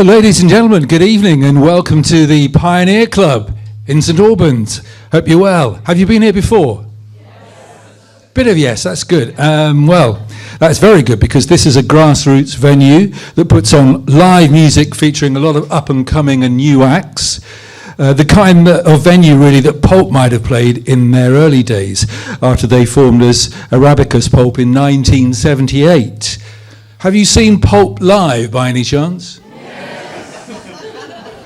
So, ladies and gentlemen, good evening and welcome to the Pioneer Club in St Albans. Hope you're well. Have you been here before? Yes. Bit of yes, that's good. Well, that's very good because this is a grassroots venue that puts on live music featuring a lot of up-and-coming and new acts. The kind of venue really that Pulp might have played in their early days after they formed as Arabicus Pulp in 1978. Have you seen Pulp live by any chance?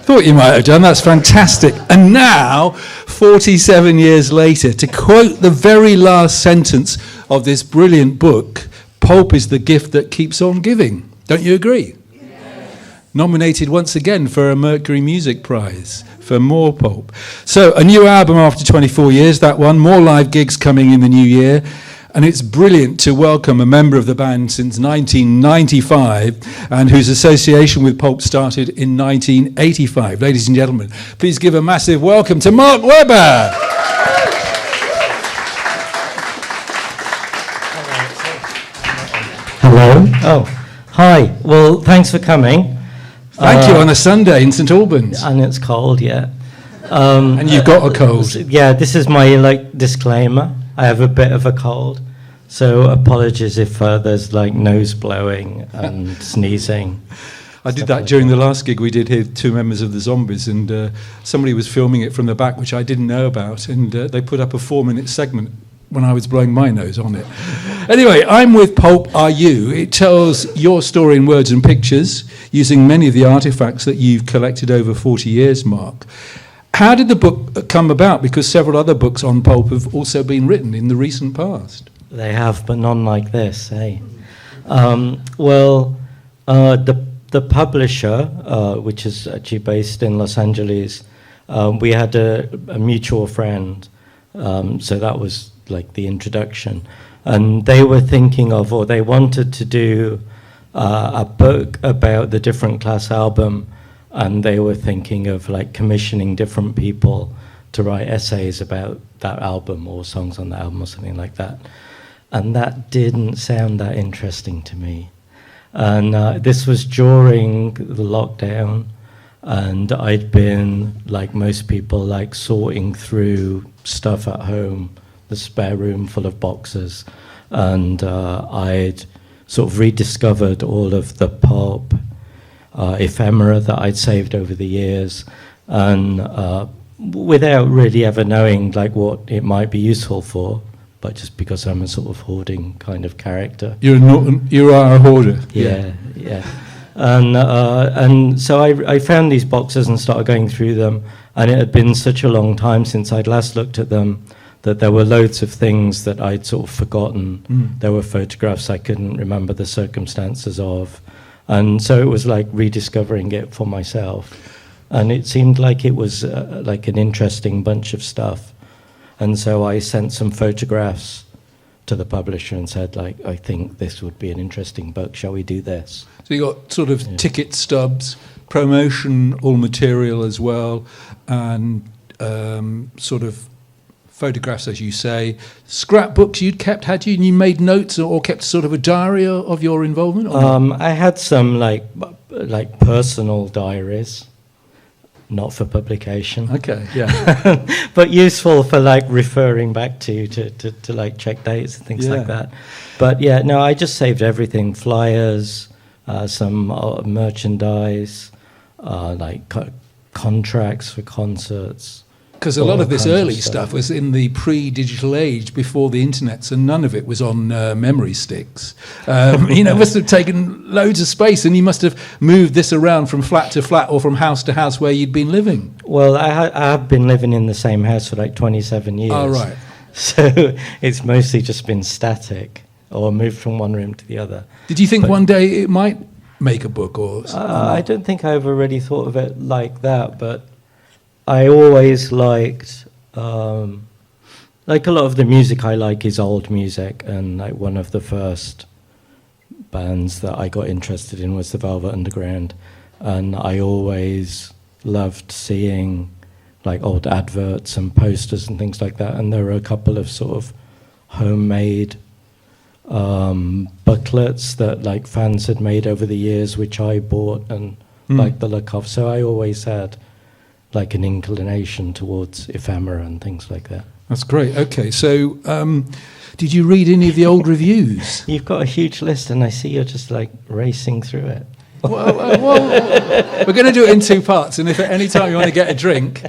Thought you might have done. That's fantastic. And now, 47 years later, to quote the very last sentence of this brilliant book, Pulp is the gift that keeps on giving. Don't you agree? Yes. Nominated once again for a Mercury Music Prize for more Pulp. So a new album after 24 years, that one. More live gigs coming in the new year. And it's brilliant to welcome a member of the band since 1995 and whose association with Pulp started in 1985. Ladies and gentlemen, please give a massive welcome to Mark Webber. Hello. Oh, hi. Well, thanks for coming. Thank you on a Sunday in St Albans. And it's cold, yeah. And you've got a cold. Yeah, this is my disclaimer. I have a bit of a cold, so apologies if there's nose blowing and sneezing. I did that during the last gig we did here, two members of the Zombies, and somebody was filming it from the back, which I didn't know about, and they put up a 4-minute segment when I was blowing my nose on it. Anyway, I'm with Pulp Are You. It tells your story in words and pictures, using many of the artifacts that you've collected over 40 years, Mark. How did the book come about? Because several other books on Pulp have also been written in the recent past. They have, but none like this, eh? The publisher, which is actually based in Los Angeles, we had a mutual friend, so that was the introduction. And they were thinking of, or they wanted to do a book about the Different Class album. And they were thinking of commissioning different people to write essays about that album or songs on the album or something like that. And that didn't sound that interesting to me. And this was during the lockdown, and I'd been, like most people, sorting through stuff at home, the spare room full of boxes, and I'd sort of rediscovered all of the Pulp ephemera that I'd saved over the years, and without really ever knowing what it might be useful for, but just because I'm a sort of hoarding kind of character. You are a hoarder. Yeah. And so I found these boxes and started going through them, and it had been such a long time since I'd last looked at them that there were loads of things that I'd sort of forgotten. There were photographs I couldn't remember the circumstances of. And so it was rediscovering it for myself. And it seemed like it was an interesting bunch of stuff. And so I sent some photographs to the publisher and said, I think this would be an interesting book. Shall we do this? So you got sort of ticket stubs, promotional material as well, and sort of photographs, as you say, scrapbooks you'd kept, had you? And you made notes or kept sort of a diary of your involvement? I had some personal diaries, not for publication. Okay, yeah. But useful for referring back to check dates and things like that. But yeah, no, I just saved everything: flyers, some merchandise, contracts for concerts. Because a lot of this early stuff was in the pre-digital age, before the internet, so none of it was on memory sticks. It must have taken loads of space, and you must have moved this around from flat to flat or from house to house where you'd been living. Well, I have been living in the same house for 27 years. Oh, right. So it's mostly just been static or moved from one room to the other. Did you think one day it might make a book or something? I don't think I ever really thought of it like that, but I always liked, a lot of the music I like is old music, and one of the first bands that I got interested in was the Velvet Underground, and I always loved seeing old adverts and posters and things like that, and there were a couple of sort of homemade booklets that fans had made over the years, which I bought and like the look of. So I always had like an inclination towards ephemera and things like that. That's great. Okay, so did you read any of the old reviews? You've got a huge list, and I see you're just like racing through it. Well, we're going to do it in two parts, and if at any time you want to get a drink,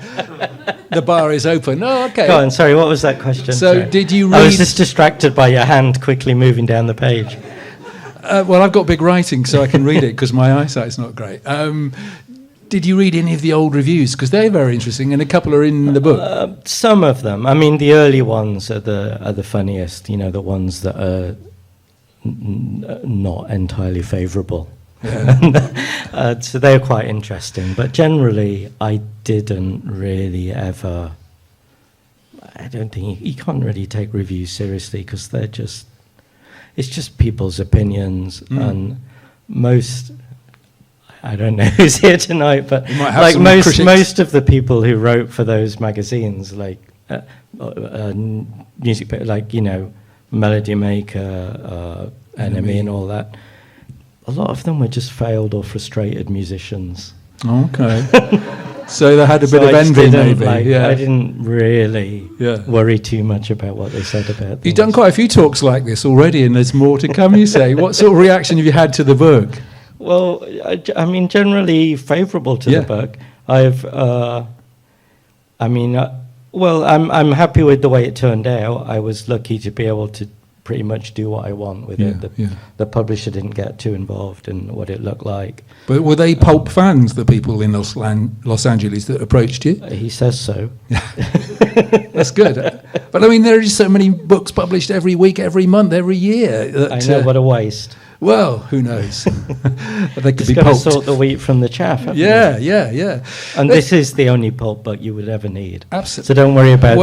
the bar is open. Oh, okay. Go on, sorry, what was that question? So Sorry. did you I was read... just distracted by your hand quickly moving down the page. well, I've got big writing, so I can read it because my eyesight's not great. Did you read any of the old reviews? Because they're very interesting, and a couple are in the book. Some of them. I mean, the early ones are the funniest, you know, the ones that are not entirely favourable. Yeah. So they're quite interesting. But generally, I didn't really ever... I don't think... You can't really take reviews seriously because they're just... It's just people's opinions, and most... I don't know who's here tonight, but like most of the people who wrote for those magazines, like music, like, you know, Melody Maker, Enemy and all that, a lot of them were just failed or frustrated musicians. Okay. So they had a bit of envy, maybe. I didn't really worry too much about what they said about things. You've done quite a few talks like this already, and there's more to come, you say. What sort of reaction have you had to the book? Well, I mean, generally favourable to the book. I'm happy with the way it turned out. I was lucky to be able to pretty much do what I want with it. The publisher didn't get too involved in what it looked like. But were they Pulp fans, the people in Los Angeles that approached you? He says so. That's good. But I mean, there are just so many books published every week, every month, every year. I know, what a waste. Well, who knows? They could just be got to pulped. sort the wheat from the chaff. Yeah. And this is the only pulp book you would ever need. Absolutely. So don't worry about the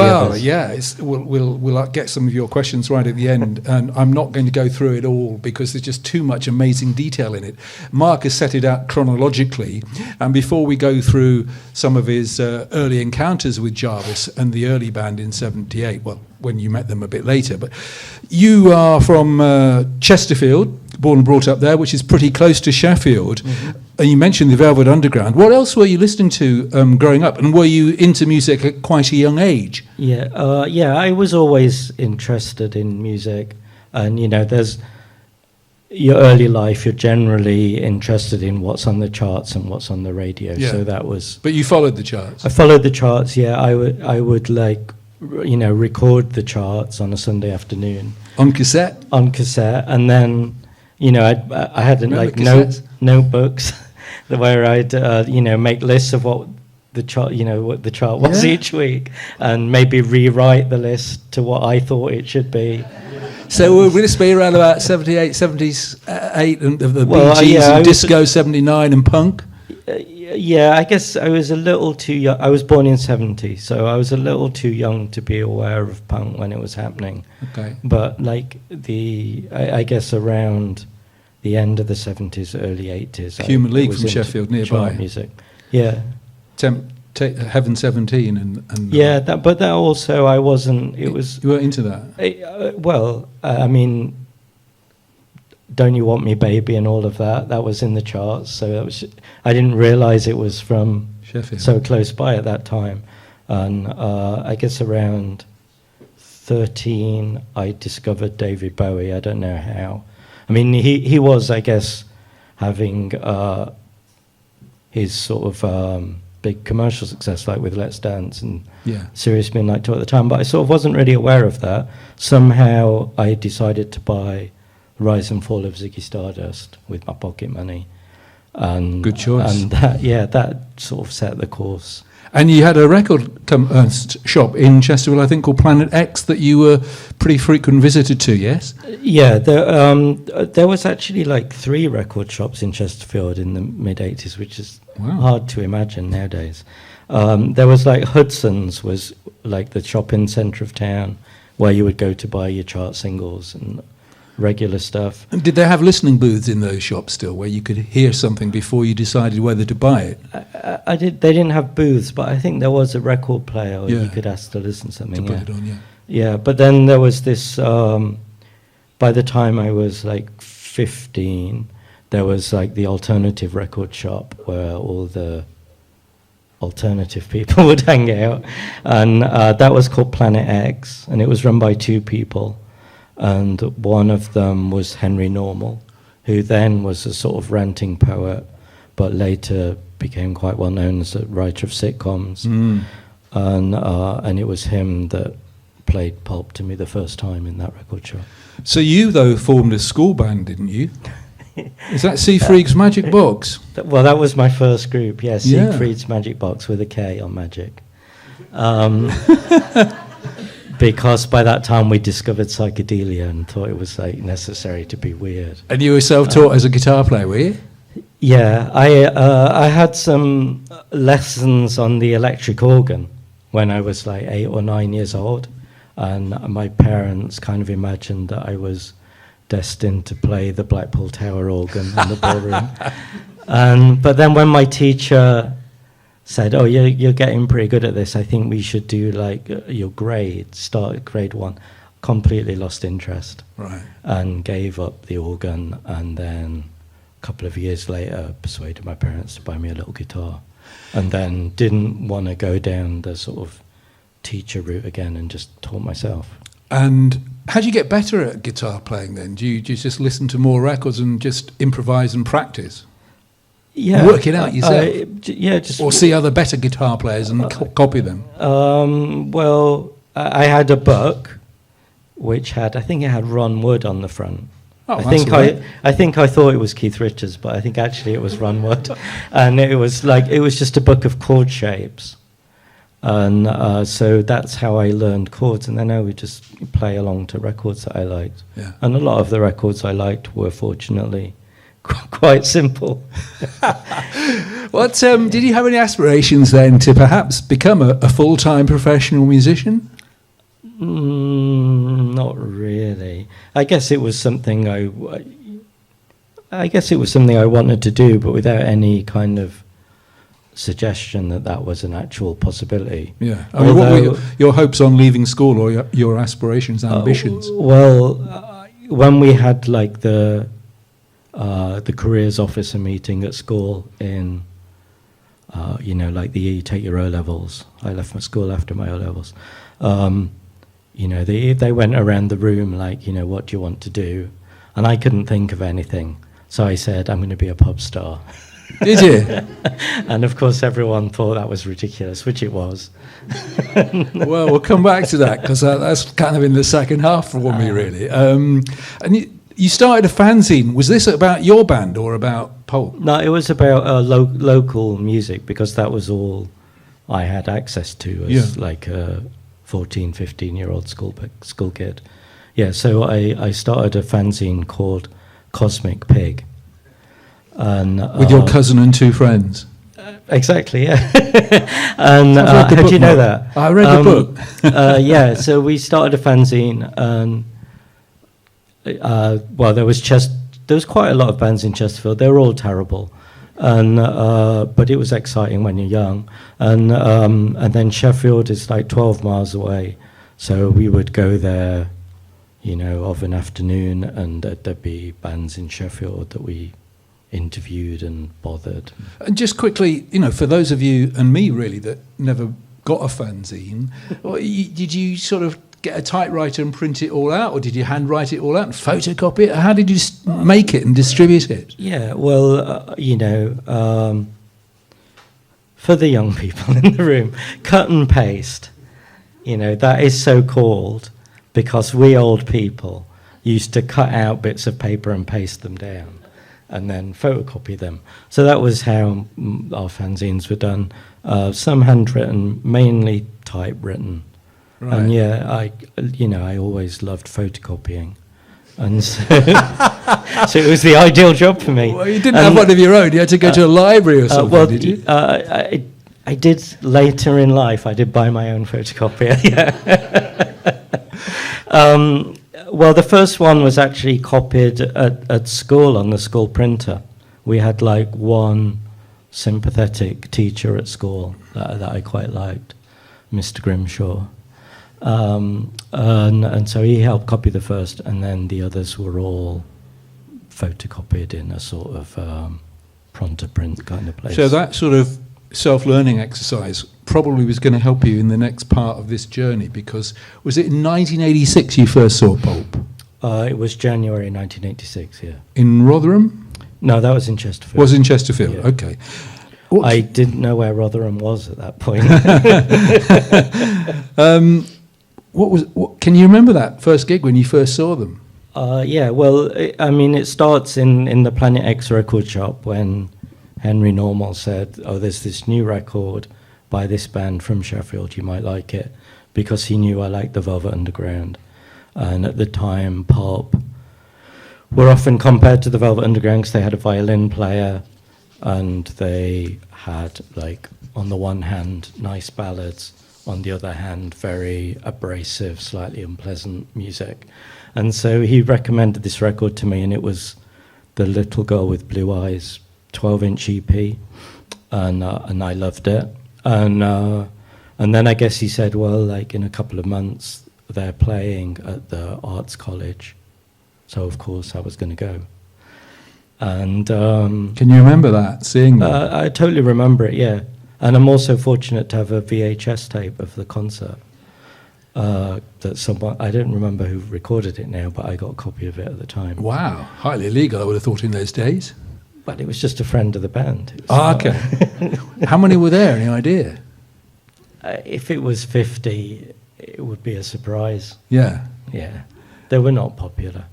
others. We'll get some of your questions right at the end, and I'm not going to go through it all because there's just too much amazing detail in it. Mark has set it out chronologically, and before we go through some of his early encounters with Jarvis and the early band in '78, well, when you met them a bit later, but you are from Chesterfield, born and brought up there, which is pretty close to Sheffield. And you mentioned the Velvet Underground. What else were you listening to growing up? And were you into music at quite a young age? I was always interested in music. And, you know, there's your early life, you're generally interested in what's on the charts and what's on the radio. Yeah. So that was... But you followed the charts? I followed the charts, yeah. I would like, you know, record the charts on a Sunday afternoon. On cassette? On cassette. And then... You know, I had like notebooks where I'd make lists of what the chart, what the chart was each week, and maybe rewrite the list to what I thought it should be. So will this be around about 78, 78, and the Bee Gees and disco 79 and punk? I guess I was a little too young. I was born in '70, so I was a little too young to be aware of punk when it was happening. Okay. But like I guess around the end of the '70s, early '80s. Human League from Sheffield nearby. Music. Yeah. Heaven 17 and but that also I wasn't. It was. You weren't into that. I mean. Don't You Want Me Baby and all of that. That was in the charts. So that was, I didn't realise it was from Sheffield. So close by at that time. And I guess around 13, I discovered David Bowie. I don't know how. I mean, he was, I guess, having his sort of big commercial success, like with Let's Dance and Serious Midnight Tour at the time. But I sort of wasn't really aware of that. Somehow I decided to buy Rise and Fall of Ziggy Stardust with my pocket money, and good choice. And that sort of set the course. And you had a record shop in Chesterfield, I think, called Planet X that you were pretty frequent visitor to. Yes. Yeah, there was actually like 3 record shops in Chesterfield in the mid '80s, which is hard to imagine nowadays. There was like Hudson's was like the shopping centre of town where you would go to buy your chart singles and regular stuff. And did they have listening booths in those shops still, where you could hear something before you decided whether to buy it? They didn't have booths, but I think there was a record player where you could ask to listen to something. To put it on, Yeah, but then there was this. By the time I was like 15, there was like the alternative record shop where all the alternative people would hang out, and that was called Planet X, and it was run by two people, and one of them was Henry Normal, who then was a sort of ranting poet, but later became quite well known as a writer of sitcoms, and it was him that played Pulp to me the first time in that record shop. So you, though, formed a school band, didn't you? Is that Siegfried's Magic Box? Well, that was my first group, yes, Siegfried's Magic Box with a K on magic. Because by that time we discovered psychedelia and thought it was like necessary to be weird. And you were self-taught as a guitar player, were you? Yeah, I had some lessons on the electric organ when I was like 8 or 9 years old, and my parents kind of imagined that I was destined to play the Blackpool Tower organ in the ballroom. But then when my teacher said, "Oh, you're getting pretty good at this, I think we should do like your grade, start at grade 1," completely lost interest. Right. And gave up the organ, and then a couple of years later persuaded my parents to buy me a little guitar, and then didn't want to go down the sort of teacher route again and just taught myself. And how do you get better at guitar playing then? Do you just listen to more records and just improvise and practice? Yeah, work it out yourself. Just or see other better guitar players and copy them. Well, I had a book which I think it had Ron Wood on the front. Oh, I think I thought it was Keith Richards, but I think actually it was Ron Wood, and it was just a book of chord shapes. And so that's how I learned chords, and then I would just play along to records that I liked. Yeah. And a lot of the records I liked were fortunately quite simple. What did you have any aspirations then to perhaps become a full-time professional musician? Not really. I guess it was something I wanted to do, but without any kind of suggestion that was an actual possibility. Yeah. I mean, what were your hopes on leaving school, or your aspirations, ambitions? When we had like the careers officer meeting at school in, like the year you take your O-levels. I left my school after my O-levels. They went around the room like, what do you want to do? And I couldn't think of anything. So I said, I'm going to be a pop star. Did you? And of course everyone thought that was ridiculous, which it was. Well, we'll come back to that, because that's kind of in the second half for me, really. And you started a fanzine. Was this about your band or about Pulp? No, it was about local music, because that was all I had access to as like a 14, 15-year-old school kid. Yeah, so I started a fanzine called Cosmic Pig. And with your cousin and two friends? Exactly, yeah. And how do you know that? I read the book. Yeah, so we started a fanzine, and there was quite a lot of bands in Chesterfield. They were all terrible, and but it was exciting when you're young. And then Sheffield is like 12 miles away, so we would go there, of an afternoon, and there'd be bands in Sheffield that we interviewed and bothered. And just quickly, for those of you and me really that never got a fanzine, did you sort of get a typewriter and print it all out, or did you handwrite it all out and photocopy it? How did you make it and distribute it? Yeah, well, for the young people in the room, cut and paste, that is so called because we old people used to cut out bits of paper and paste them down and then photocopy them. So that was how our fanzines were done. Some handwritten, mainly typewritten. Right. And I always loved photocopying. And so, so it was the ideal job for me. Well, you didn't have one of your own. You had to go to a library or something, did you? I did later in life. I did buy my own photocopier, yeah. Well, the first one was actually copied at school on the school printer. We had like one sympathetic teacher at school that I quite liked, Mr. Grimshaw. And so he helped copy the first, and then the others were all photocopied in a sort of pronto print kind of place. So that sort of self-learning exercise probably was going to help you in the next part of this journey, because was it in 1986 you first saw Pulp? It was January 1986, yeah. In Rotherham? No, that was in Chesterfield. Was in Chesterfield, Yeah. okay. I didn't know where Rotherham was at that point. What can you remember that first gig when you first saw them? Yeah, well, it starts in the Planet X record shop when Henry Normal said, oh, there's this new record by this band from Sheffield, you might like it, because he knew I liked the Velvet Underground. And at the time, Pulp were often compared to the Velvet Underground because they had a violin player, and they had, like, on the one hand, nice ballads, on the other hand, very abrasive, slightly unpleasant music. And so he recommended this record to me, and it was The Little Girl with Blue Eyes 12-inch EP, and I loved it. And then I guess he said, well, like, in a couple of months, they're playing at the Arts College. So, of course, I was going to go. And can you remember that, seeing that? I totally remember it, yeah. And I'm also fortunate to have a VHS tape of the concert that someone, I don't remember who recorded it now, but I got a copy of it at the time. Wow, highly illegal, I would have thought, in those days. But it was just a friend of the band. Okay. How many were there, any idea? If it was 50, it would be a surprise. Yeah. Yeah. They were not popular.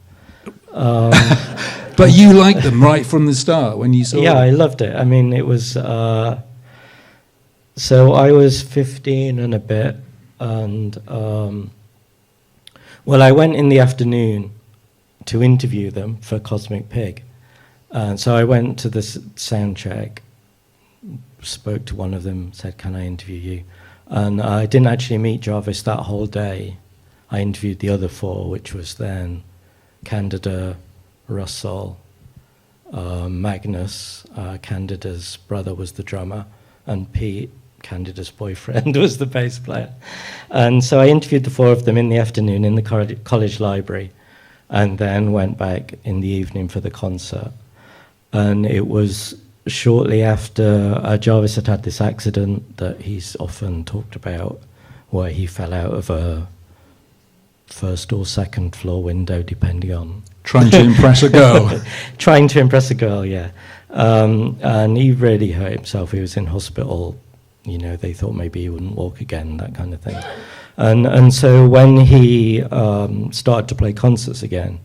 But you liked them right from the start when you saw them? Yeah, I loved it. I mean, it was... so I was 15 and a bit, and... well, I went in the afternoon to interview them for Cosmic Pig. And so I went to the sound check, spoke to one of them, said, can I interview you? And I didn't actually meet Jarvis that whole day. I interviewed the other four, which was then Candida, Russell, Magnus, Candida's brother was the drummer, and Pete, Candida's boyfriend, was the bass player. And so I interviewed the four of them in the afternoon in the college library, and then went back in the evening for the concert. And it was shortly after Jarvis had had this accident that he's often talked about, where he fell out of a first or second floor window, depending on... Trying to impress a girl. Trying to impress a girl, yeah. And he really hurt himself. He was in hospital. You know, they thought maybe he wouldn't walk again, that kind of thing. And so when he started to play concerts again,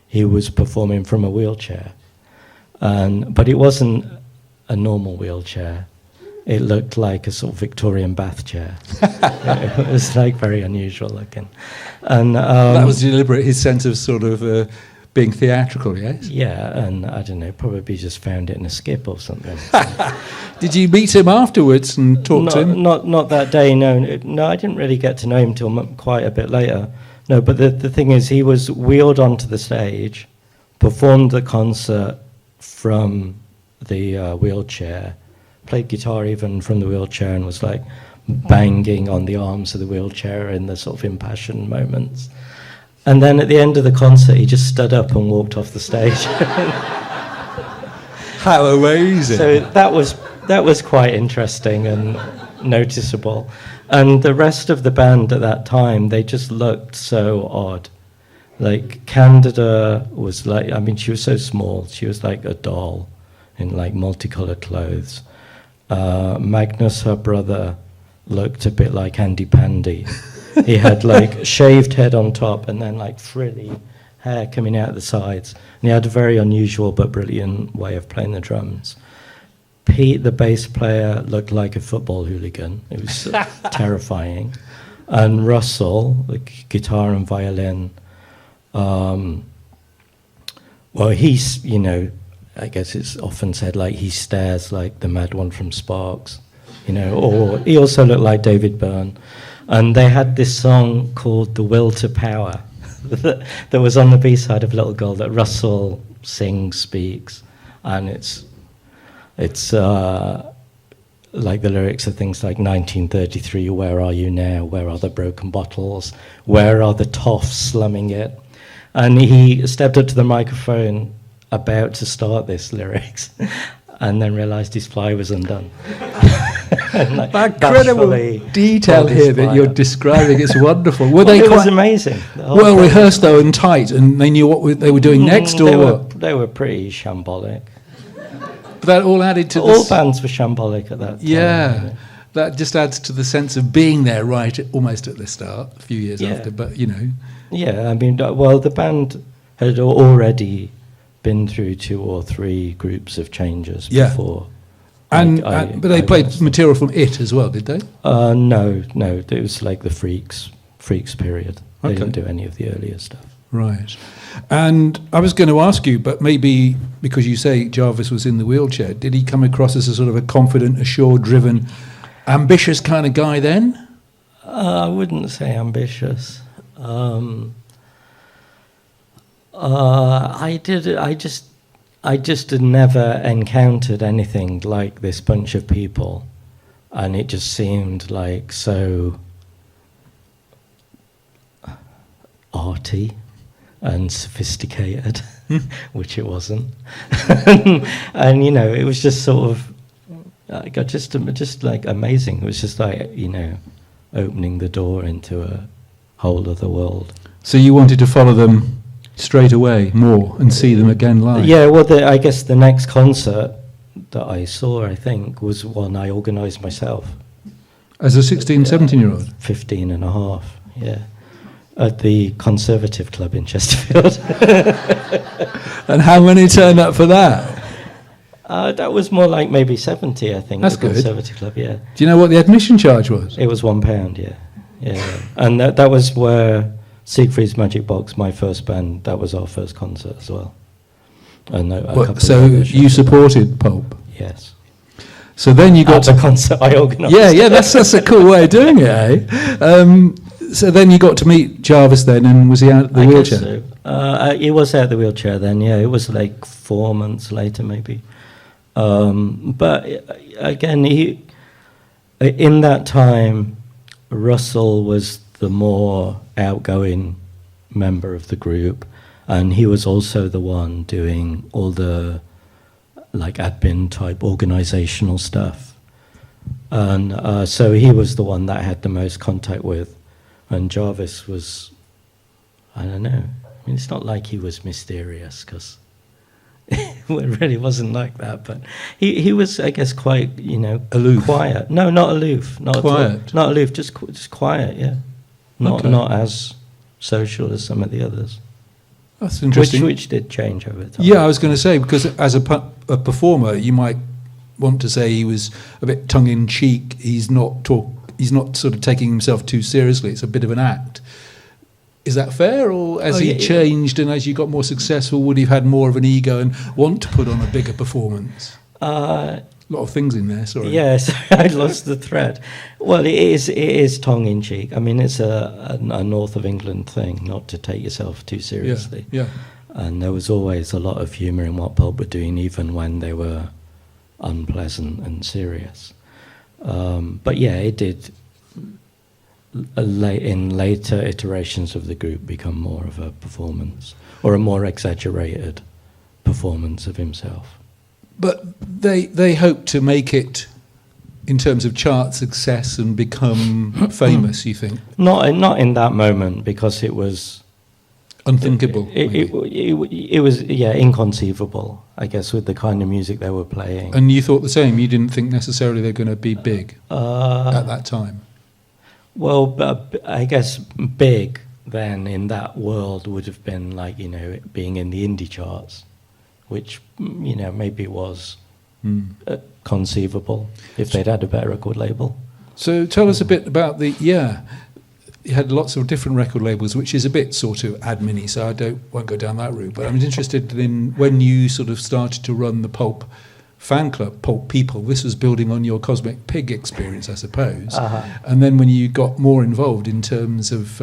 he was performing from a wheelchair. But it wasn't a normal wheelchair. It looked like a sort of Victorian bath chair. It was like very unusual looking. And that was deliberate, his sense of sort of being theatrical, yes? Yeah, and I don't know, probably just found it in a skip or something. Did you meet him afterwards and talk to him? Not that day, no. No, I didn't really get to know him till quite a bit later. No, but the thing is, he was wheeled onto the stage, performed the concert from the wheelchair, played guitar even from the wheelchair, and was like banging on the arms of the wheelchair in the sort of impassioned moments. And then at the end of the concert, he just stood up and walked off the stage. How amazing. So that was quite interesting and noticeable. And the rest of the band at that time, they just looked so odd. Like, Candida was like, I mean, she was so small. She was like a doll in like multicolored clothes. Magnus, her brother, looked a bit like Andy Pandy. He had like shaved head on top and then like frilly hair coming out the sides. And he had a very unusual but brilliant way of playing the drums. Pete, the bass player, looked like a football hooligan. It was terrifying. And Russell, the guitar and violin, well, he's, you know, I guess it's often said like he stares like the mad one from Sparks, you know, or he also looked like David Byrne. And they had this song called The Will to Power that was on the B-side of Little Girl that Russell sings, speaks, and it's like the lyrics are things like 1933, where are you now? Where are the broken bottles? Where are the toffs slumming it? And he stepped up to the microphone about to start this lyrics, and then realised his fly was undone. Like, that incredible detail here that you're describing, it's wonderful. Were they it quite was amazing. Well rehearsed though and tight, and they knew what they were doing next, or what? They were pretty shambolic. But that all added to all bands were shambolic at that time. Yeah, that just adds to the sense of being there almost at the start, a few years after. But Yeah, I mean, well, the band had already been through 2 or 3 groups of changes before. But they played material from it as well, did they? No. It was like the Freaks period. They didn't do any of the earlier stuff. Right. And I was going to ask you, but maybe because you say Jarvis was in the wheelchair, did he come across as a sort of a confident, assured, driven, ambitious kind of guy then? I wouldn't say ambitious. I just had never encountered anything like this bunch of people, and it just seemed like so arty and sophisticated, which it wasn't. And it was just sort of just like amazing. It was just like opening the door into a whole other world. So you wanted to follow them straight away more and see them again live? Yeah, well, I guess the next concert that I saw, I think, was one I organised myself. As a 16, 17-year-old? 15 and a half, yeah. At the Conservative Club in Chesterfield. And how many turned up for that? That was more like maybe 70, I think. That's the good. Conservative Club, yeah. Do you know what the admission charge was? It was £1, yeah. And that was where Siegfried's Magic Box, my first band, that was our first concert as well. And so you supported Pulp? Yes. So then you got the concert I organised. Yeah, that's a cool way of doing it, eh? So then you got to meet Jarvis then, and was he out of the wheelchair? Guess so. He was out of the wheelchair then, yeah. It was like 4 months later, maybe. But again, in that time, Russell was the more outgoing member of the group, and he was also the one doing all the like admin type organizational stuff, and so he was the one that I had the most contact with, and Jarvis was, I don't know, I mean, it's not like he was mysterious, because it really wasn't like that, but he was, I guess, quite, aloof. Quiet. No, not aloof. Not quiet. Not aloof. Just quiet. Yeah. Not as social as some of the others. That's interesting. Which did change over time. Yeah, I was going to say, because as a performer, you might want to say he was a bit tongue in cheek. He's not sort of taking himself too seriously. It's a bit of an act. Is that fair, or as he changed and as you got more successful, would he have had more of an ego and want to put on a bigger performance? A lot of things in there, sorry. Yes, I lost the thread. Well, it is tongue-in-cheek. I mean, it's a north of England thing, not to take yourself too seriously. Yeah. And there was always a lot of humour in what Pulp were doing, even when they were unpleasant and serious. But yeah, it did, in later iterations of the group, become more of a performance, or a more exaggerated performance of himself. But they hope to make it, in terms of chart success, and become famous, you think? Not in that moment, because it was unthinkable. It was inconceivable, I guess, with the kind of music they were playing. And you thought the same? You didn't think necessarily they're going to be big at that time? Well, I guess big then in that world would have been like, being in the indie charts, which, maybe was conceivable if they'd had a better record label. So tell us a bit about you had lots of different record labels, which is a bit sort of admin-y, so I won't go down that route. But I'm interested in when you sort of started to run the Pulp fan club, Pulp People. This was building on your Cosmic Pig experience, I suppose. And then when you got more involved in terms of,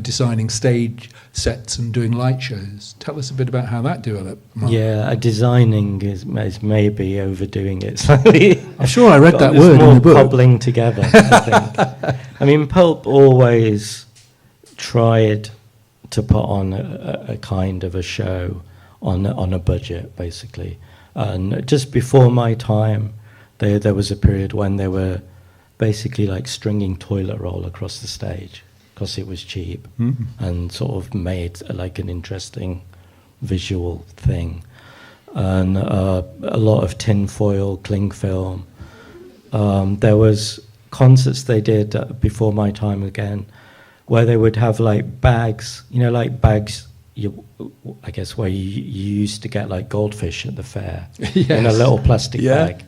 designing stage sets and doing light shows. Tell us a bit about how that developed, Mark. Yeah, designing is maybe overdoing it slightly. I'm sure I read that word in the book. Cobbling together, I think. I mean, Pulp always tried to put on a kind of a show on a budget, basically. And just before my time, there was a period when they were basically like stringing toilet roll across the stage because it was cheap and sort of made like an interesting visual thing. And a lot of tin foil, cling film. There was concerts they did before my time again, where they would have like bags, like bags, I guess where you used to get like goldfish at the fair in a little plastic bag.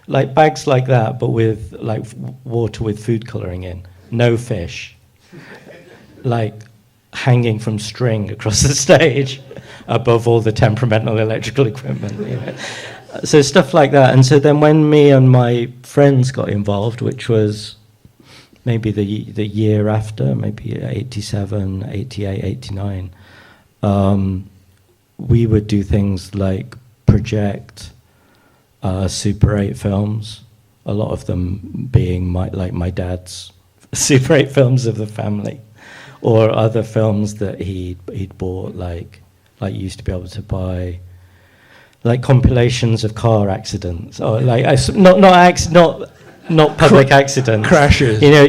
Like bags like that, but with like water with food colouring in. No fish. Like hanging from string across the stage above all the temperamental electrical equipment. So stuff like that. And so then when me and my friends got involved, which was maybe the year after, maybe 87, 88, 89, we would do things like project Super 8 films, a lot of them being my dad's Super 8 films of the family, or other films that he'd bought, like you used to be able to buy, like compilations of car accidents, or like not public accidents, crashes. When there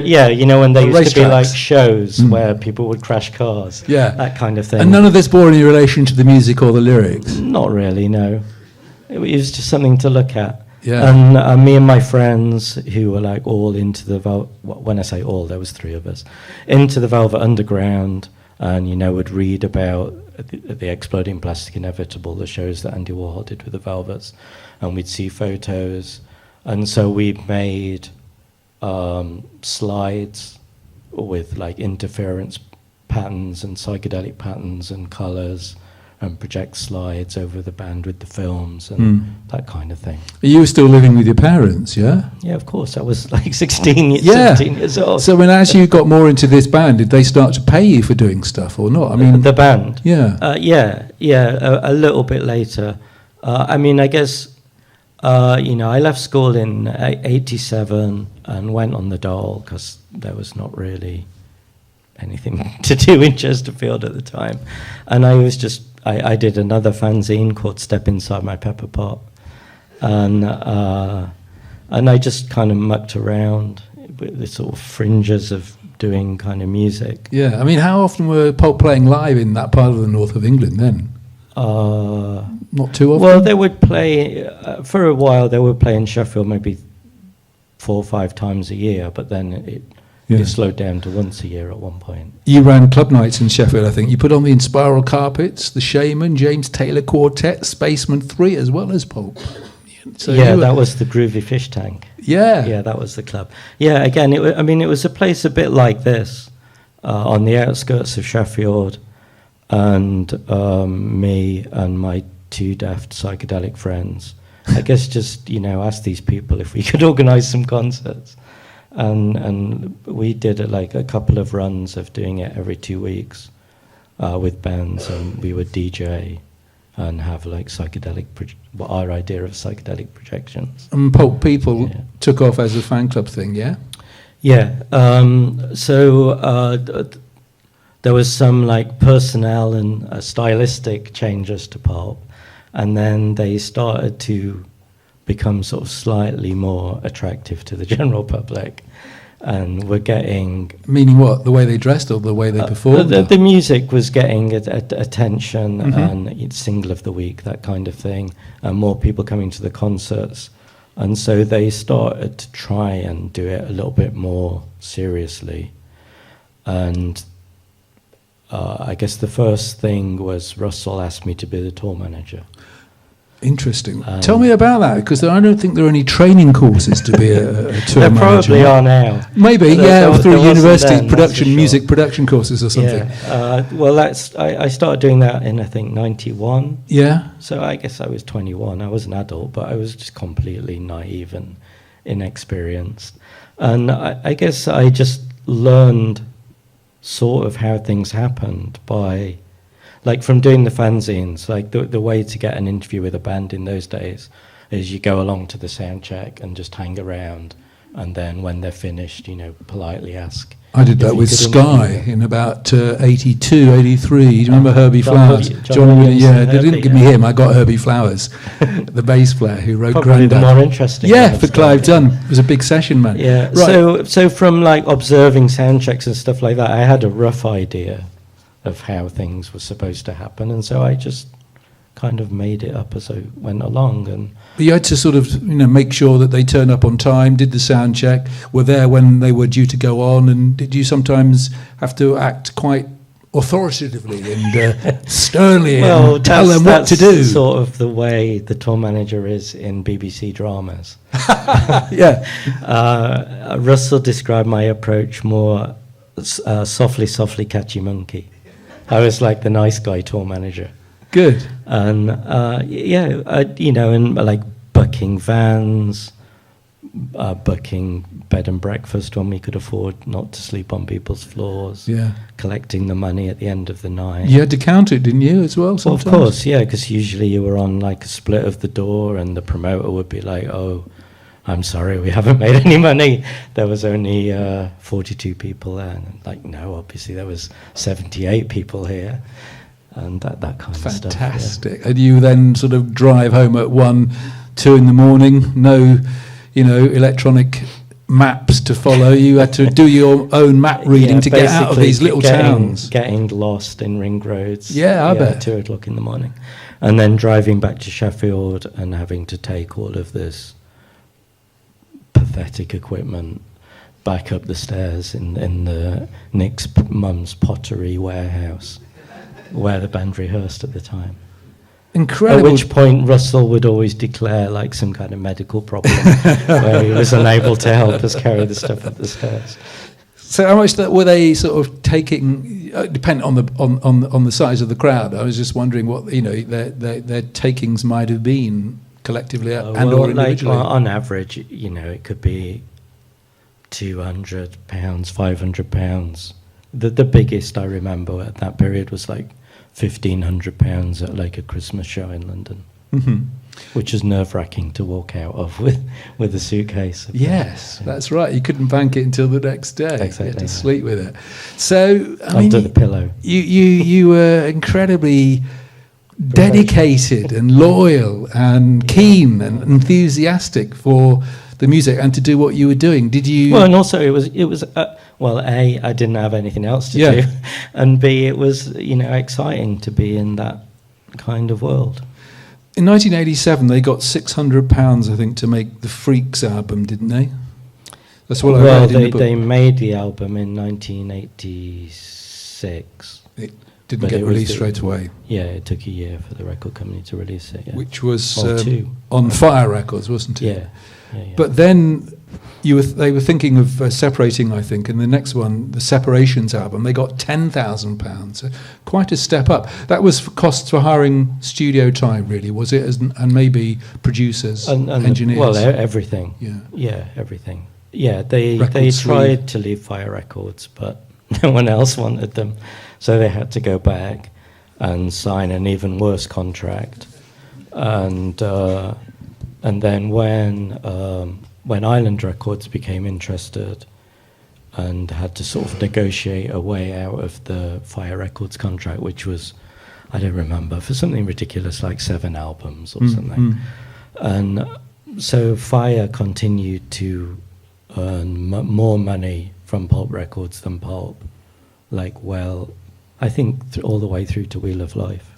used to be like Racetracks. shows where people would crash cars, that kind of thing. And none of this bore any relation to the music or the lyrics? Not really, no. It was just something to look at. Yeah. And me and my friends, who were like all into the when I say all, there was 3 of us, into the Velvet Underground, and would read about the Exploding Plastic Inevitable, the shows that Andy Warhol did with the Velvets, and we'd see photos, and so we made slides with like interference patterns and psychedelic patterns and colours, and project slides over the band with the films and that kind of thing. You were still living with your parents, yeah? Yeah, of course. I was like 17 years old. So as you got more into this band, did they start to pay you for doing stuff or not? I mean, the band? Yeah. A little bit later. I guess, I left school in 87 and went on the dole because there was not really anything to do in Chesterfield at the time. And I did another fanzine called Step Inside My Pepper Pot, and I just kind of mucked around with the sort of fringes of doing kind of music. Yeah, I mean, how often were Pulp playing live in that part of the north of England then? Not too often? Well, they would play, for a while they would play in Sheffield maybe 4 or 5 times a year, but then it slowed down to once a year at one point. You ran club nights in Sheffield, I think. You put on the Inspiral Carpets, the Shaman, James Taylor Quartet, Spaceman 3, as well as Pulp. So that was the Groovy Fish Tank. Yeah, that was the club. Yeah, again, it was a place a bit like this, on the outskirts of Sheffield, and me and my 2 daft psychedelic friends, I guess just asked these people if we could organise some concerts. And we did a couple of runs of doing it every 2 weeks with bands, and we would DJ and have like our idea of psychedelic projections. And Pulp People took off as a fan club thing, yeah? Yeah. So there was some like personnel and stylistic changes to Pulp, and then they started to become sort of slightly more attractive to the general public, and we're getting... Meaning what? The way they dressed or the way they performed? The music was getting attention, and single of the week, that kind of thing, and more people coming to the concerts. And so they started to try and do it a little bit more seriously. And I guess the first thing was Russell asked me to be the tour manager. Interesting. Tell me about that, because I don't think there are any training courses to be a tour there manager. There probably are now. Maybe, through university then, music production courses or something. Yeah. I started doing that in, I think, 91. Yeah. So I guess I was 21. I was an adult, but I was just completely naive and inexperienced. And I guess I just learned sort of how things happened by... Like from doing the fanzines, like the way to get an interview with a band in those days is you go along to the sound check and just hang around and then when they're finished, politely ask. I did if that you with could Sky interview. in about 82, 83. Do you remember Herbie John Flowers? Williams- John Williams Yeah, and they didn't Herbie, give me yeah. him. I got Herbie Flowers, the bass player who wrote Probably the Grandad. more interesting. Yeah, one of for Sky. Clive Dunn. It was a big session, man. Yeah. Right. So from like observing sound checks and stuff like that, I had a rough idea of how things were supposed to happen, and so I just kind of made it up as I went along. And But you had to sort of, make sure that they turned up on time, did the sound check, were there when they were due to go on, and did you sometimes have to act quite authoritatively and sternly and tell them what to do? Sort of the way the tour manager is in BBC dramas. Yeah. Russell described my approach more softly, softly, catchy monkey. I was like the nice guy tour manager. Good. And and like booking vans, booking bed and breakfast when we could afford not to sleep on people's floors, Yeah. collecting the money at the end of the night. You had to count it, didn't you, as well, Well, sometimes? of course, yeah, because usually you were on like a split of the door, and the promoter would be like, "Oh, I'm sorry, we haven't made any money. There was only 42 people there." And like, no, obviously there was 78 people here. And that kind of stuff. Fantastic. And you then sort of drive home at 1, 2 in the morning, no, electronic maps to follow. You had to do your own map reading to get out of basically these little towns. Getting lost in ring roads. Yeah, I bet. 2 o'clock in the morning. And then driving back to Sheffield and having to take all of this pathetic equipment back up the stairs in the Nick's mum's pottery warehouse, where the band rehearsed at the time. Incredible. At which point Russell would always declare like some kind of medical problem where he was unable to help us carry the stuff up the stairs. So how much were they sort of taking? Depending on the size of the crowd, I was just wondering what their takings might have been collectively and or individually. Like, on average, it could be £200, £500. The biggest I remember at that period was like £1,500 at like a Christmas show in London, which is nerve-wracking to walk out of with a suitcase. Yes, that's right. You couldn't bank it until the next day. Exactly, You had to yeah. sleep with it. So, Under the pillow. You were incredibly dedicated and loyal and keen and enthusiastic for the music and to do what you were doing. Did you? Well, and also it was A, I didn't have anything else to do, and B, it was exciting to be in that kind of world. In 1987, they got £600, I think, to make the Freaks album, didn't they? That's what I read in the book. They made the album in 1986. It didn't But get it was released straight away, Yeah, it took a year for the record company to release it. Yeah. which was Or 2. on Fire Records, wasn't it? Yeah. But then they were thinking of separating, I think, and the next one, the Separations album, they got £10,000. So quite a step up. That was for costs for hiring studio time, really, was it? And maybe producers, and engineers. Well, everything. Yeah. Yeah, everything. Yeah, they Record tried to leave Fire Records, but no one else wanted them, so they had to go back and sign an even worse contract. And then when Island Records became interested and had to sort of negotiate a way out of the Fire Records contract, which was, I don't remember, for something ridiculous like 7 albums or something. And so Fire continued to earn more money from Pulp Records than Pulp. I think all the way through to Wheel of Life.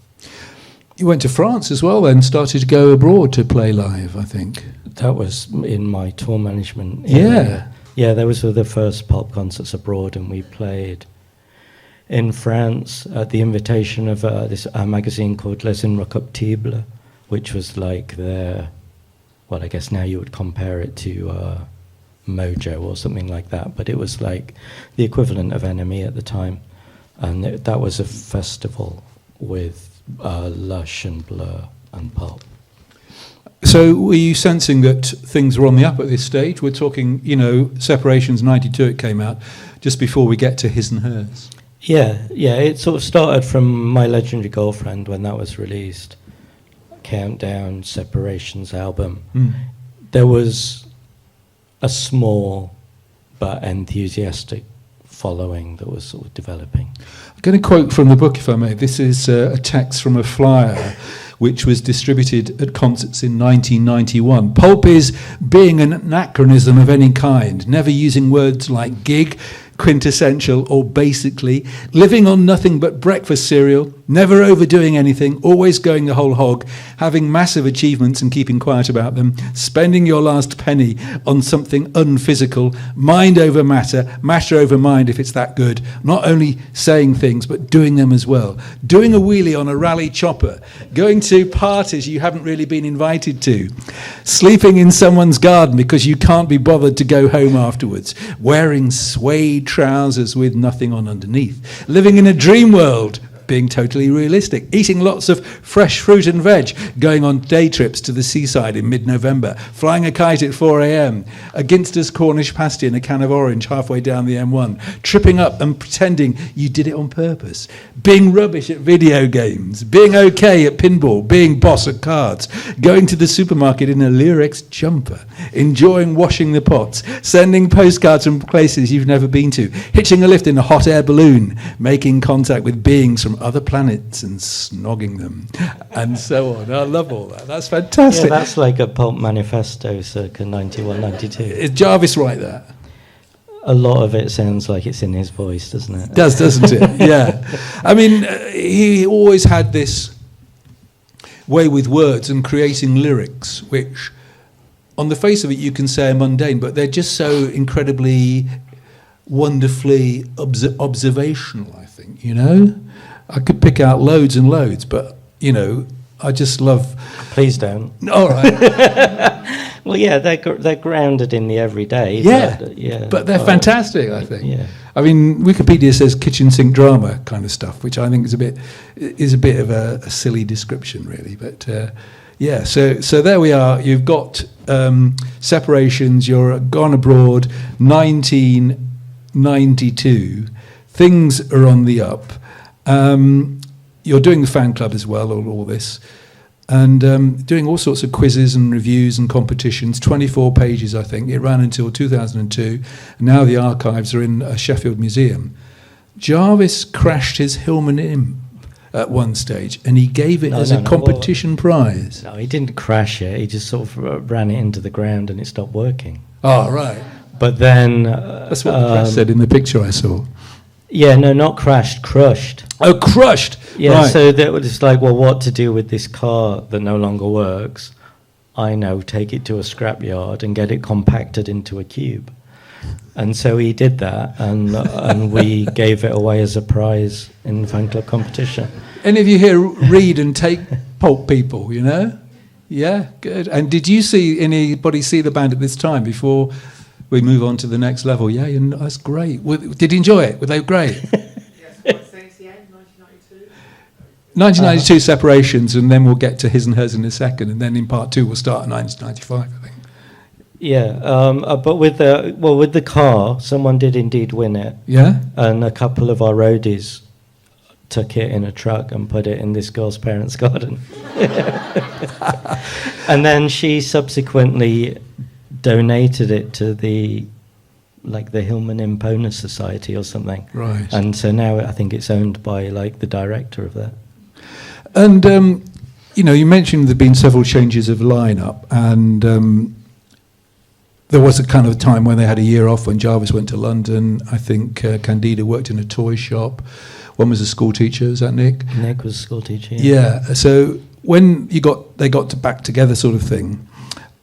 You went to France as well then, started to go abroad to play live, I think. That was in my tour management Yeah. area. Yeah, those were the first Pulp concerts abroad, and we played in France at the invitation of this magazine called Les Inrecuptibles, which was like their, well, I guess now you would compare it to Mojo or something like that, but it was like the equivalent of NME at the time. And that was a festival with Lush and Blur and Pulp. So were you sensing that things were on the up at this stage? We're talking, Separations 92, it came out, just before we get to His and Hers. Yeah, it sort of started from My Legendary Girlfriend when that was released. Countdown, Separations album. There was a small but enthusiastic following that was sort of developing. I'm going to quote from the book, if I may. This is a text from a flyer which was distributed at concerts in 1991. Pulp is being an anachronism of any kind, never using words like gig, quintessential, or basically, living on nothing but breakfast cereal, never overdoing anything, always going the whole hog, having massive achievements and keeping quiet about them, spending your last penny on something unphysical, mind over matter, matter over mind if it's that good, not only saying things but doing them as well, doing a wheelie on a rally chopper, going to parties you haven't really been invited to, sleeping in someone's garden because you can't be bothered to go home afterwards, wearing suede trousers with nothing on underneath, living in a dream world, being totally realistic, eating lots of fresh fruit and veg, going on day trips to the seaside in mid-November, flying a kite at 4 a.m, a Ginster's Cornish pasty and a can of orange halfway down the M1, tripping up and pretending you did it on purpose, being rubbish at video games, being okay at pinball, being boss at cards, going to the supermarket in a Lyrics jumper, enjoying washing the pots, sending postcards from places you've never been to, hitching a lift in a hot air balloon, making contact with beings from other planets and snogging them, and so on. I love all that. That's fantastic. Yeah, that's like a Pulp manifesto circa 91, 92. Is Jarvis right there? A lot of it sounds like it's in his voice, doesn't it? Does, doesn't it? Yeah. I mean, he always had this way with words and creating lyrics, which on the face of it you can say are mundane, but they're just so incredibly, wonderfully observational, I think, you know? I could pick out loads and loads, but, you know, I just love... Please don't. All right. Well, yeah, they're grounded in the everyday. Yeah, but they're fantastic, I think. Yeah. I mean, Wikipedia says kitchen sink drama kind of stuff, which I think is a bit of a silly description, really. But yeah, so there we are. You've got Separations. You're Gone Abroad, 1992. Things are on the up. You're doing the fan club as well, all this, and doing all sorts of quizzes and reviews and competitions, 24 pages, I think. It ran until 2002, and now the archives are in a Sheffield museum. Jarvis crashed his Hillman Imp at one stage, and he gave it as a competition prize. No, he didn't crash it. He just sort of ran it into the ground and it stopped working. Oh, right. But then... That's what the press said in the picture I saw. Yeah, no, not crashed, crushed. Oh, crushed! Yeah, right. So that was like, well, what to do with this car that no longer works? I know, take it to a scrapyard and get it compacted into a cube. And so he did that, and we gave it away as a prize in the fan club competition. Any of you here read and take Pulp people, you know? Yeah, good. And did you see anybody see the band at this time before we move on to the next level? Yeah, that's great. Did you enjoy it? Were they great? Yes, thanks, yeah, 1992. 1992 Separations, and then we'll get to His and Hers in a second, and then in part two we'll start at 1995, I think. Yeah, but with the car, someone did indeed win it. Yeah? And a couple of our roadies took it in a truck and put it in this girl's parents' garden. And then she subsequently donated it to the Hillman Impona Society or something. Right. And so now I think it's owned by the director of that. And, you mentioned there've been several changes of lineup, and there was a kind of time when they had a year off when Jarvis went to London. I think Candida worked in a toy shop. One was a school teacher. Is that Nick? Nick was a school teacher. Yeah. So when they got back together, sort of thing,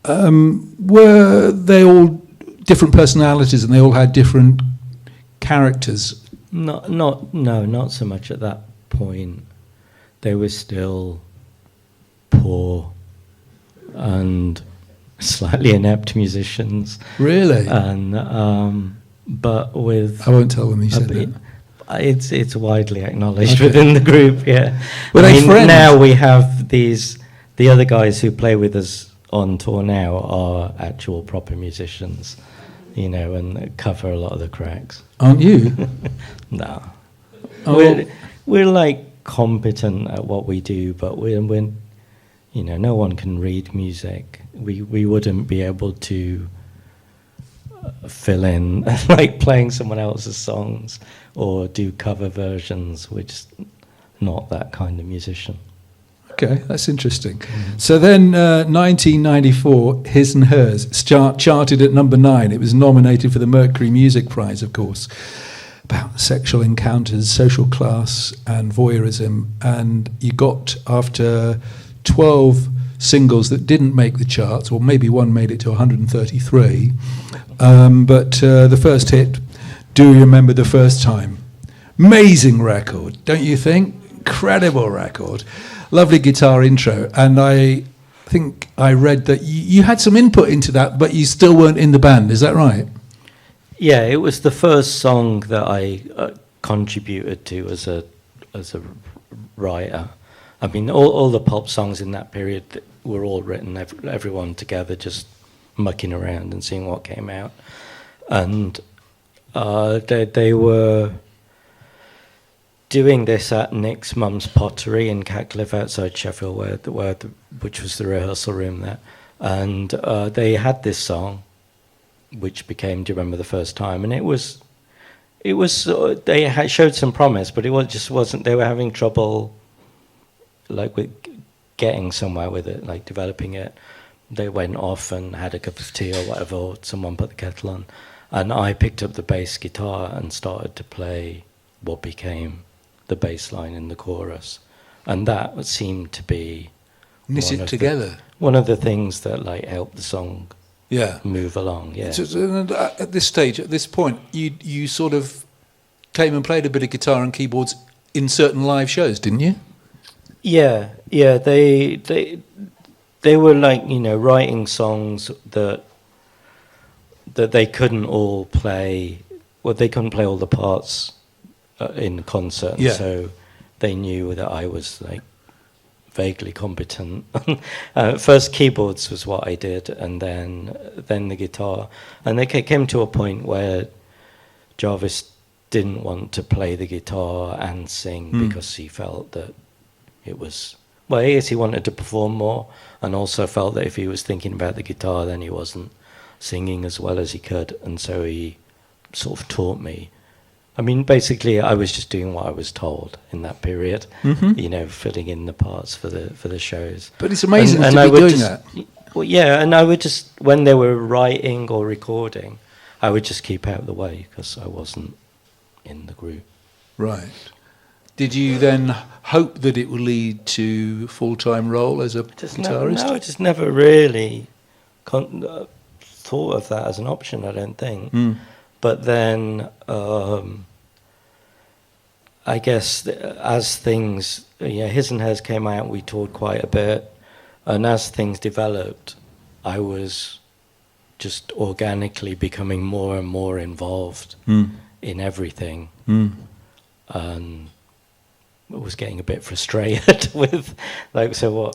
were they all different personalities and they all had different characters? Not so much at that point. They were still poor and slightly inept musicians. Really? And but with I won't tell them you said that. It's widely acknowledged within the group. Yeah. Were they friends? Now we have the other guys who play with us on tour now are actual proper musicians, and cover a lot of the cracks. Aren't you? No. Oh. We're competent at what we do, but we're no one can read music. We wouldn't be able to fill in, like playing someone else's songs or do cover versions, which is not that kind of musician. Okay, that's interesting. So then 1994, His and Hers charted at number 9. It was nominated for the Mercury Music Prize, of course, about sexual encounters, social class and voyeurism. And you got, after 12 singles that didn't make the charts, or maybe one made it to 133, but the first hit, Do You Remember the First Time? Amazing record, don't you think? Incredible record. Lovely guitar intro. And I think I read that you had some input into that, but you still weren't in the band, is that right? Yeah, it was the first song that I contributed to as a writer. I mean, all the Pulp songs in that period were all written, everyone together, just mucking around and seeing what came out. And they were doing this at Nick's mum's pottery in Catcliffe outside Sheffield, which was the rehearsal room there. And they had this song, which became Do You Remember the First Time? And it was they had showed some promise, but just wasn't. They were having trouble, like, with getting somewhere with it, like developing it. They went off and had a cup of tea or whatever, or someone put the kettle on, and I picked up the bass guitar and started to play what became the bass line in the chorus, and that seemed to be Knit it together. One of the things that like helped the song move along. Yeah. So, at this stage, at this point, you sort of came and played a bit of guitar and keyboards in certain live shows, didn't you? Yeah. They were like, writing songs that they couldn't all play. Well, they couldn't play all the parts in concert, so they knew that I was like vaguely competent. First keyboards was what I did, and then the guitar. And they came to a point where Jarvis didn't want to play the guitar and sing because he felt that it was, well, I guess he wanted to perform more, and also felt that if he was thinking about the guitar, then he wasn't singing as well as he could. And so he sort of taught me. I mean, basically, I was just doing what I was told in that period, filling in the parts for the shows. But it's amazing to be doing that. Well, yeah, and I would just, when they were writing or recording, I would just keep out of the way because I wasn't in the group. Right. Did you then hope that it would lead to full-time role as a guitarist? I just never really thought of that as an option, I don't think. But then, I guess as things, His and Hers came out, we toured quite a bit, and as things developed, I was just organically becoming more and more involved in everything, and I was getting a bit frustrated with, like, so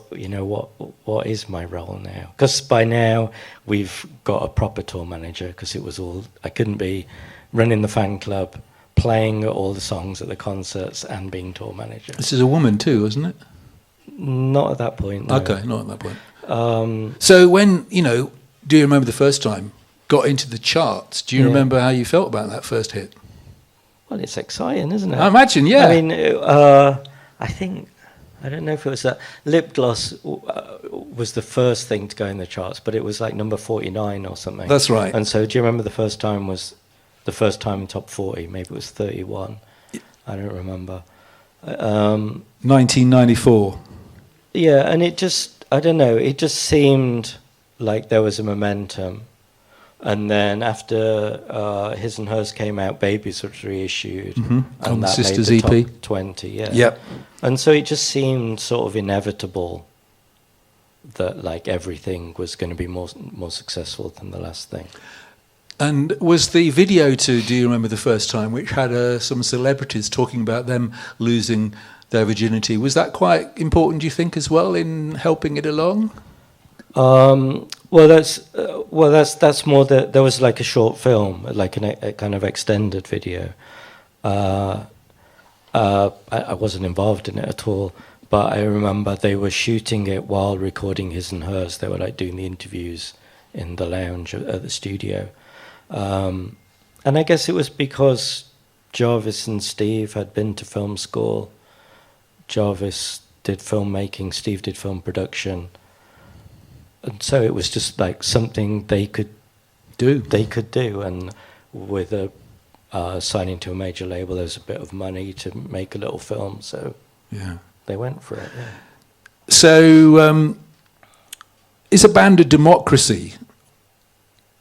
what is my role now? Because by now we've got a proper tour manager, because it was all, I couldn't be running the fan club, playing all the songs at the concerts and being tour manager. This is a woman too, isn't it? Not at that point, no. Okay, not at that point. So when, Do You Remember the First Time got into the charts, do you remember how you felt about that first hit? Well, it's exciting, isn't it? I imagine, yeah. I mean, I don't know if it was that. Lip Gloss was the first thing to go in the charts, but it was like number 49 or something. That's right. And so do you remember the first time was the first time in top 40? Maybe it was 31. I don't remember. 1994. Yeah, and it just, I don't know, it just seemed like there was a momentum. And then after His and Hers came out, Babies was reissued, and on that Sisters made the EP. top 20. Yeah. Yep. And so it just seemed sort of inevitable that like everything was going to be more successful than the last thing. And was the video to Do You Remember the First Time, which had some celebrities talking about them losing their virginity, was that quite important, do you think, as well, in helping it along? That's more that there was like a short film, like a kind of extended video. I wasn't involved in it at all, but I remember they were shooting it while recording His and Hers. They were like doing the interviews in the lounge at the studio, And I guess it was because Jarvis and Steve had been to film school. Jarvis did filmmaking, Steve did film production. And so it was just like something they could do. And with signing to a major label, there's a bit of money to make a little film, so they went for it. Yeah. So, is a band a democracy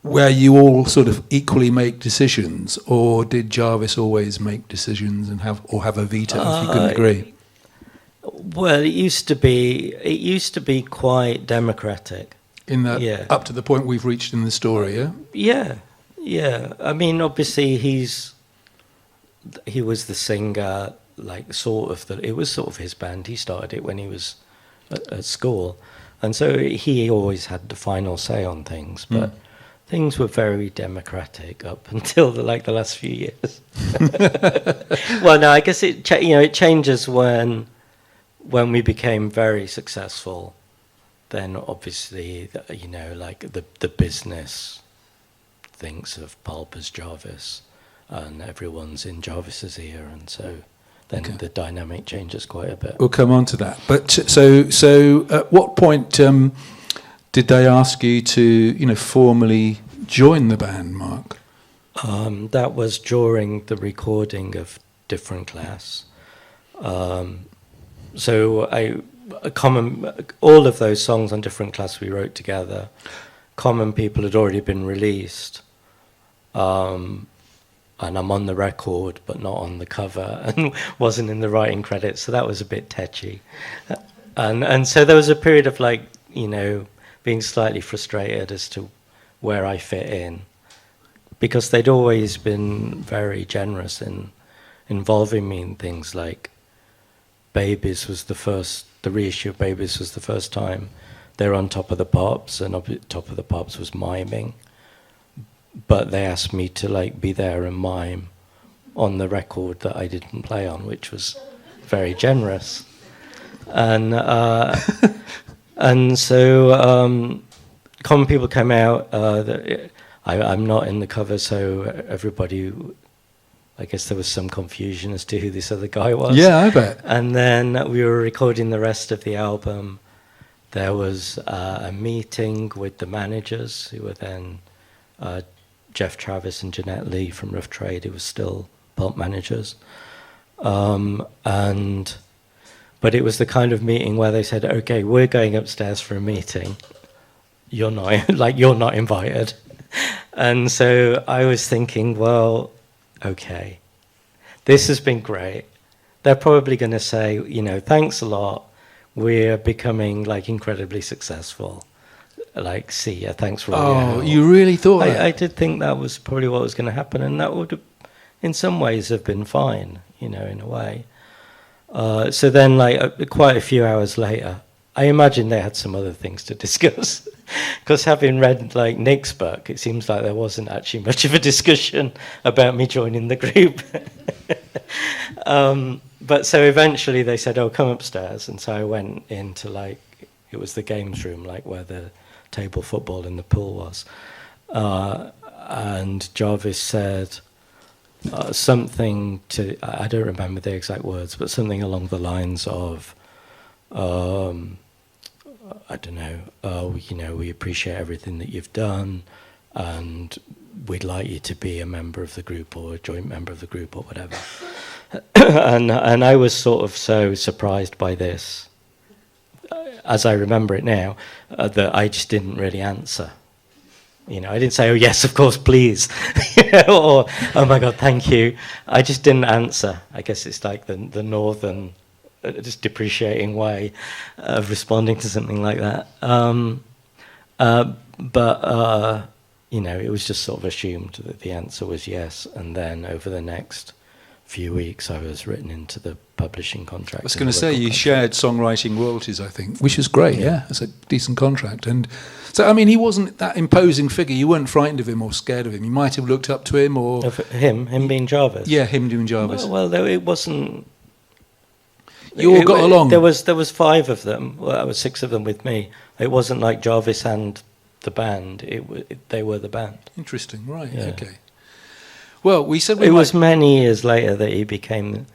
where you all sort of equally make decisions, or did Jarvis always make decisions and have a veto if you couldn't agree? Well, it used to be quite democratic. In that, up to the point we've reached in the story, yeah? Yeah. I mean, obviously he was the singer, like it was sort of his band. He started it when he was at school. And so he always had the final say on things, but things were very democratic up until the last few years. Well, no, I guess it changes when we became very successful. Then obviously, the business thinks of Pulp as Jarvis, and everyone's in Jarvis's ear, and so then the dynamic changes quite a bit. We'll come on to that. But so at what point did they ask you to, formally join the band, Mark? That was during the recording of Different Class. So all of those songs on Different Class we wrote together. Common People had already been released. And I'm on the record, but not on the cover, and wasn't in the writing credits, so that was a bit tetchy. And so there was a period of being slightly frustrated as to where I fit in, because they'd always been very generous in involving me in things like Babies was the reissue of Babies was the first time they were on Top of the Pops, and Top of the Pops was miming. But they asked me to be there and mime on the record that I didn't play on, which was very generous. And and so Common People came out. I'm not in the cover, so everybody, I guess there was some confusion as to who this other guy was. Yeah, I bet. And then we were recording the rest of the album. There was a meeting with the managers, who were then Jeff Travis and Jeanette Lee from Rough Trade, who was still Pulp managers. But it was the kind of meeting where they said, okay, we're going upstairs for a meeting. You're not invited. And so I was thinking, well, okay, this has been great. They're probably going to say, thanks a lot. We're becoming incredibly successsul. See ya, thanks for all your help. You really thought that? I did think that was probably what was going to happen, and that would have, in some ways, have been fine, in a way. So then, quite a few hours later, I imagine they had some other things to discuss. Because having read Nick's book, it seems like there wasn't actually much of a discussion about me joining the group. But so eventually they said, oh, come upstairs. And so I went into it was the games room, where the table football in the pool was. And Jarvis said something to, I don't remember the exact words, but something along the lines of, I don't know, we appreciate everything that you've done, and we'd like you to be a member of the group or a joint member of the group or whatever. and I was sort of so surprised by this, as I remember it now, that I just didn't really answer. I didn't say, oh yes, of course, please, or oh my God, thank you. I just didn't answer. I guess it's the northern, just depreciating way of responding to something like that. But it was just sort of assumed that the answer was yes, and then over the next few weeks, I was written into the publishing contract. I was going to say, you shared songwriting royalties, I think, which is great, yeah. It's a decent contract. And so, I mean, he wasn't that imposing figure. You weren't frightened of him or scared of him. You might have looked up to him or... Of him being Jarvis? Yeah, him doing Jarvis. Well, it wasn't... You all got along? There was 5 of them. Well, there was 6 of them with me. It wasn't like Jarvis and the band. They were the band. Interesting, right, Yeah. okay. Well, we said we It might... was many years later that he became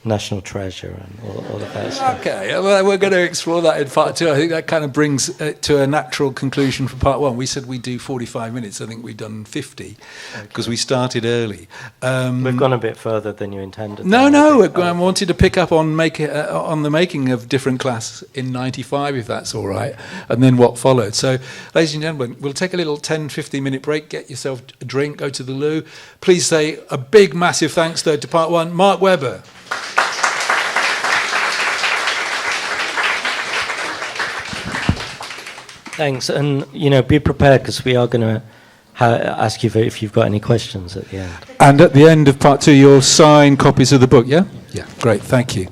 national treasure and all of that stuff. Okay, well, we're going to explore that in part two. I think that kind of brings it to a natural conclusion for part one. We said we'd do 45 minutes. I think we've done 50 because we started early. We've gone a bit further than you intended. No, then, I wanted to pick up on on the making of Different Class in 95, if that's all right, and then what followed. So, ladies and gentlemen, we'll take a little 10, 15-minute break, get yourself a drink, go to the loo. Please say a big, massive thanks, though, to part one, Mark Webber. Thanks, and be prepared because we are going to ask you if you've got any questions at the end. And at the end of part two, you'll sign copies of the book, yeah? Yeah, great, thank you.